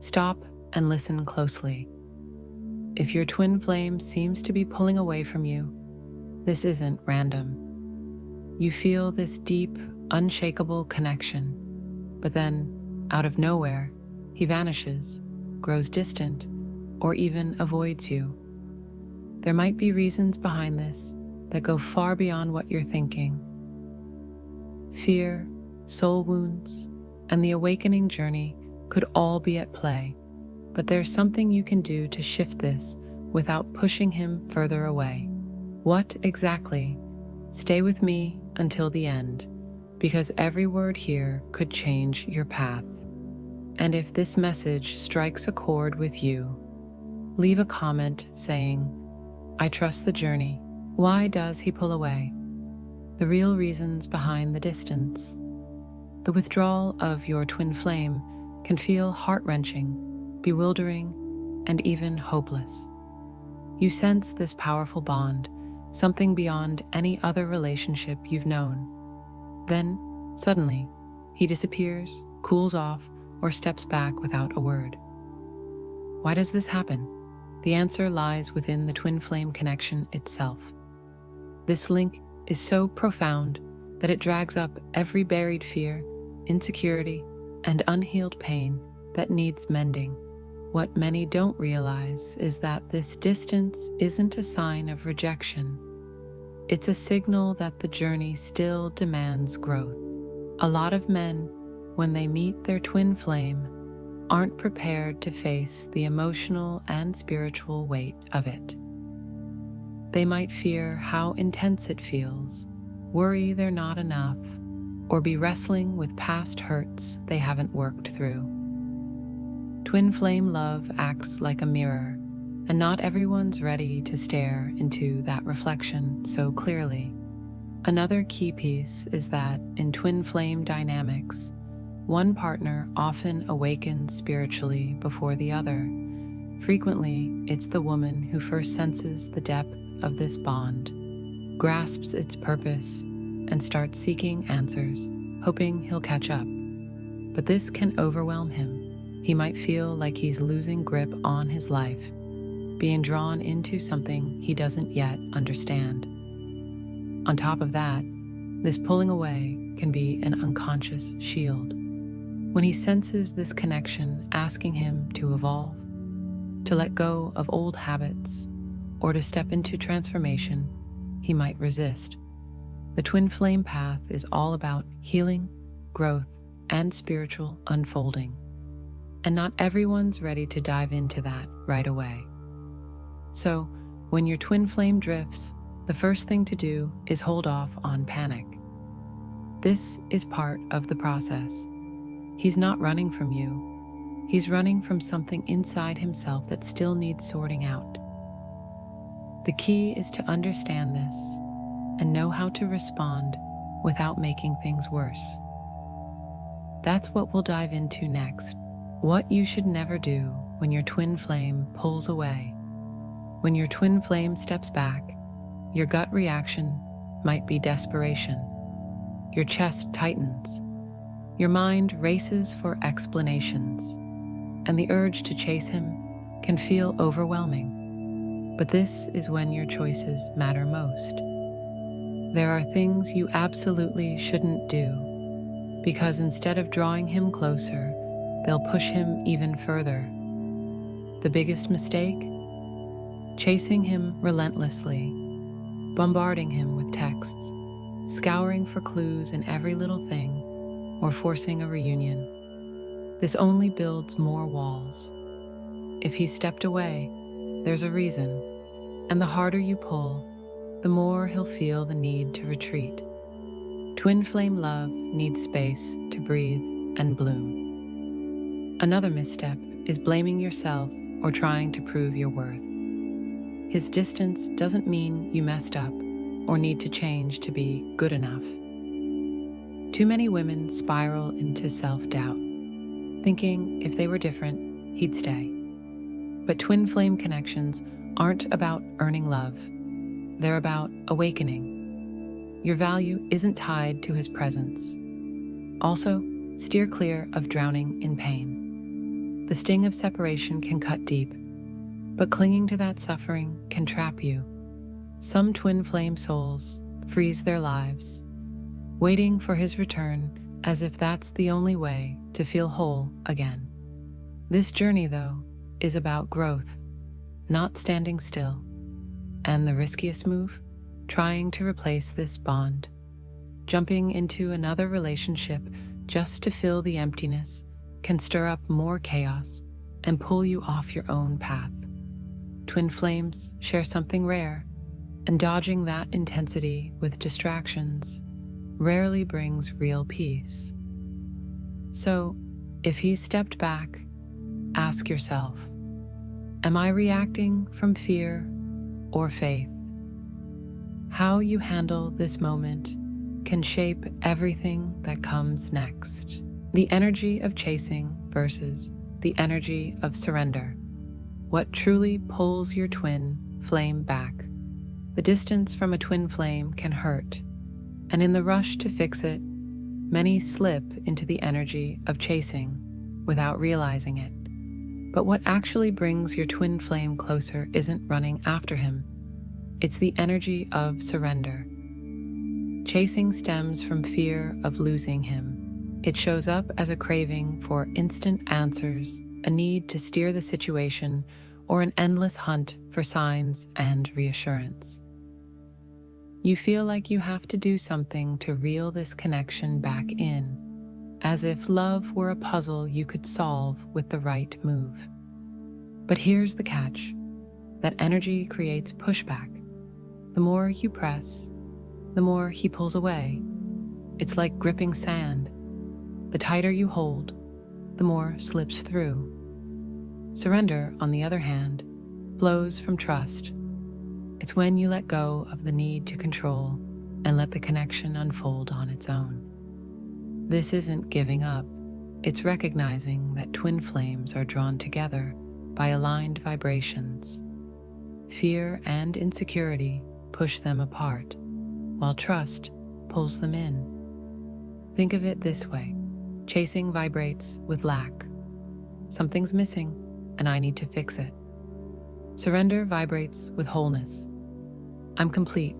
Stop and listen closely. If your twin flame seems to be pulling away from you, this isn't random. You feel this deep, unshakable connection, but then, out of nowhere, he vanishes, grows distant, or even avoids you. There might be reasons behind this that go far beyond what you're thinking. Fear, soul wounds, and the awakening journey could all be at play, but there's something you can do to shift this without pushing him further away. What exactly? Stay with me until the end, because every word here could change your path. And if this message strikes a chord with you, leave a comment saying, "I trust the journey. Why does he pull away?" The real reasons behind the distance. The withdrawal of your twin flame can feel heart-wrenching, bewildering, and even hopeless. You sense this powerful bond, something beyond any other relationship you've known. Then, suddenly, he disappears, cools off, or steps back without a word. Why does this happen? The answer lies within the twin flame connection itself. This link is so profound that it drags up every buried fear, insecurity, and unhealed pain that needs mending. What many don't realize is that this distance isn't a sign of rejection. It's a signal that the journey still demands growth. A lot of men, when they meet their twin flame, aren't prepared to face the emotional and spiritual weight of it. They might fear how intense it feels, worry they're not enough, or be wrestling with past hurts they haven't worked through. Twin flame love acts like a mirror, and not everyone's ready to stare into that reflection so clearly. Another key piece is that in twin flame dynamics, one partner often awakens spiritually before the other. Frequently, it's the woman who first senses the depth of this bond, grasps its purpose, and starts seeking answers, hoping he'll catch up. But this can overwhelm him. He might feel like he's losing grip on his life, being drawn into something he doesn't yet understand. On top of that, this pulling away can be an unconscious shield. When he senses this connection asking him to evolve, to let go of old habits, or to step into transformation, he might resist. The twin flame path is all about healing, growth, and spiritual unfolding. And not everyone's ready to dive into that right away. So, when your twin flame drifts, the first thing to do is hold off on panic. This is part of the process. He's not running from you. He's running from something inside himself that still needs sorting out. The key is to understand this and know how to respond without making things worse. That's what we'll dive into next. What you should never do when your twin flame pulls away. When your twin flame steps back, your gut reaction might be desperation. Your chest tightens. Your mind races for explanations, and the urge to chase him can feel overwhelming. But this is when your choices matter most. There are things you absolutely shouldn't do, because instead of drawing him closer, they'll push him even further. The biggest mistake? Chasing him relentlessly, bombarding him with texts, scouring for clues in every little thing, or forcing a reunion. This only builds more walls. If he stepped away, there's a reason, and the harder you pull, the more he'll feel the need to retreat. Twin flame love needs space to breathe and bloom. Another misstep is blaming yourself or trying to prove your worth. His distance doesn't mean you messed up or need to change to be good enough. Too many women spiral into self-doubt, thinking if they were different, he'd stay. But twin flame connections aren't about earning love. They're about awakening. Your value isn't tied to his presence. Also, steer clear of drowning in pain. The sting of separation can cut deep, but clinging to that suffering can trap you. Some twin flame souls freeze their lives, waiting for his return as if that's the only way to feel whole again. This journey, though, is about growth, not standing still. And the riskiest move? Trying to replace this bond. Jumping into another relationship just to fill the emptiness can stir up more chaos and pull you off your own path. Twin flames share something rare, and dodging that intensity with distractions rarely brings real peace. So, if he's stepped back, ask yourself, am I reacting from fear or faith? How you handle this moment can shape everything that comes next. The energy of chasing versus the energy of surrender. What truly pulls your twin flame back? The distance from a twin flame can hurt, and in the rush to fix it, many slip into the energy of chasing without realizing it. But what actually brings your twin flame closer isn't running after him. It's the energy of surrender. Chasing stems from fear of losing him. It shows up as a craving for instant answers, a need to steer the situation, or an endless hunt for signs and reassurance. You feel like you have to do something to reel this connection back in, as if love were a puzzle you could solve with the right move. But here's the catch. That energy creates pushback. The more you press, the more he pulls away. It's like gripping sand. The tighter you hold, the more slips through. Surrender, on the other hand, flows from trust. It's when you let go of the need to control and let the connection unfold on its own. This isn't giving up. It's recognizing that twin flames are drawn together by aligned vibrations. Fear and insecurity push them apart, while trust pulls them in. Think of it this way. Chasing vibrates with lack. Something's missing, and I need to fix it. Surrender vibrates with wholeness. I'm complete.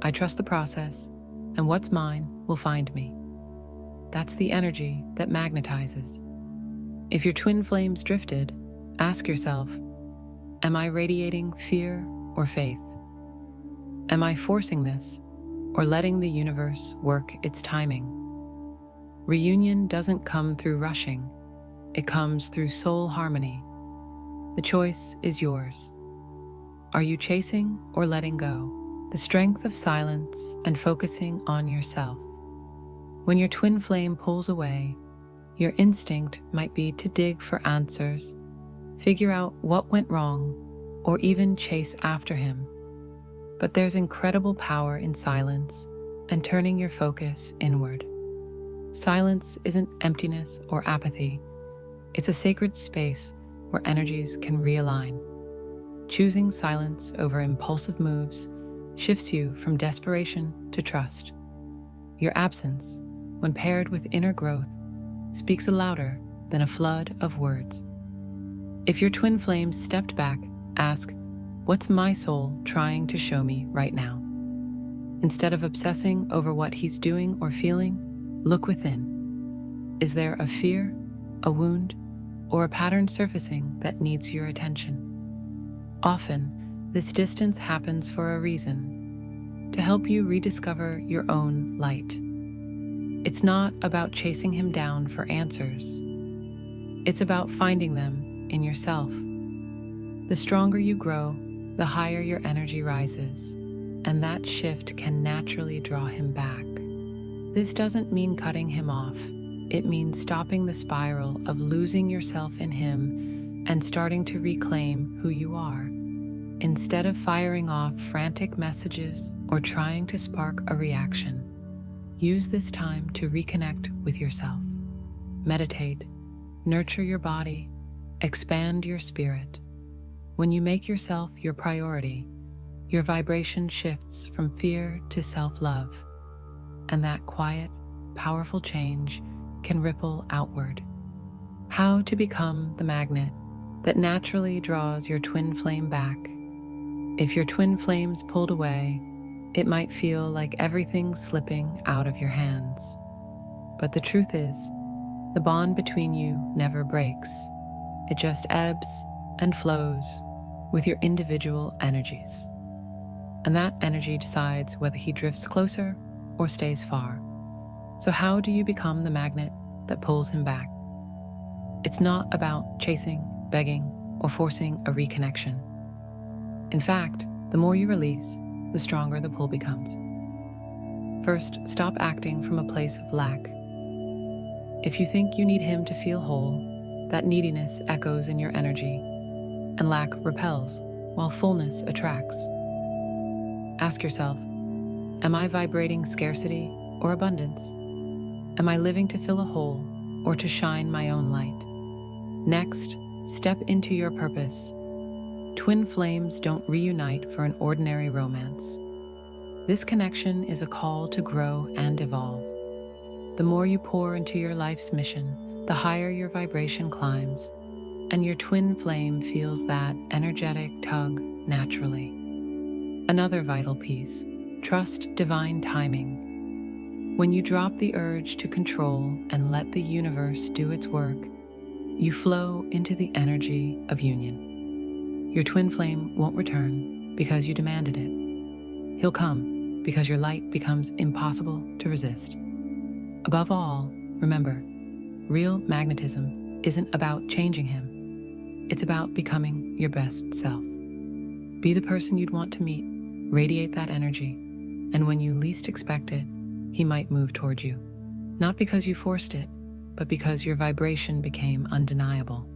I trust the process, and what's mine will find me. That's the energy that magnetizes. If your twin flames drifted, ask yourself, am I radiating fear or faith? Am I forcing this or letting the universe work its timing? Reunion doesn't come through rushing. It comes through soul harmony. The choice is yours. Are you chasing or letting go? The strength of silence and focusing on yourself. When your twin flame pulls away, your instinct might be to dig for answers, figure out what went wrong, or even chase after him. But there's incredible power in silence and turning your focus inward. Silence isn't emptiness or apathy. It's a sacred space where energies can realign. Choosing silence over impulsive moves shifts you from desperation to trust. Your absence, when paired with inner growth, speaks louder than a flood of words. If your twin flames stepped back, ask, what's my soul trying to show me right now? Instead of obsessing over what he's doing or feeling, look within. Is there a fear, a wound, or a pattern surfacing that needs your attention? Often, this distance happens for a reason, to help you rediscover your own light. It's not about chasing him down for answers. It's about finding them in yourself. The stronger you grow, the higher your energy rises, and that shift can naturally draw him back. This doesn't mean cutting him off. It means stopping the spiral of losing yourself in him and starting to reclaim who you are. Instead of firing off frantic messages or trying to spark a reaction, use this time to reconnect with yourself. Meditate, nurture your body, expand your spirit. When you make yourself your priority, your vibration shifts from fear to self-love, and that quiet, powerful change can ripple outward. How to become the magnet that naturally draws your twin flame back. If your twin flames pulled away, it might feel like everything's slipping out of your hands. But the truth is, the bond between you never breaks. It just ebbs and flows with your individual energies. And that energy decides whether he drifts closer or stays far. So how do you become the magnet that pulls him back? It's not about chasing, begging, or forcing a reconnection. In fact, the more you release, the stronger the pull becomes. First, stop acting from a place of lack. If you think you need him to feel whole, that neediness echoes in your energy, and lack repels, while fullness attracts. Ask yourself, am I vibrating scarcity or abundance? Am I living to fill a hole or to shine my own light? Next, step into your purpose. Twin flames don't reunite for an ordinary romance. This connection is a call to grow and evolve. The more you pour into your life's mission, the higher your vibration climbs, and your twin flame feels that energetic tug naturally. Another vital piece: trust divine timing. When you drop the urge to control and let the universe do its work, you flow into the energy of union. Your twin flame won't return because you demanded it. He'll come because your light becomes impossible to resist. Above all, remember, real magnetism isn't about changing him. It's about becoming your best self. Be the person you'd want to meet, radiate that energy, and when you least expect it, he might move toward you. Not because you forced it, but because your vibration became undeniable.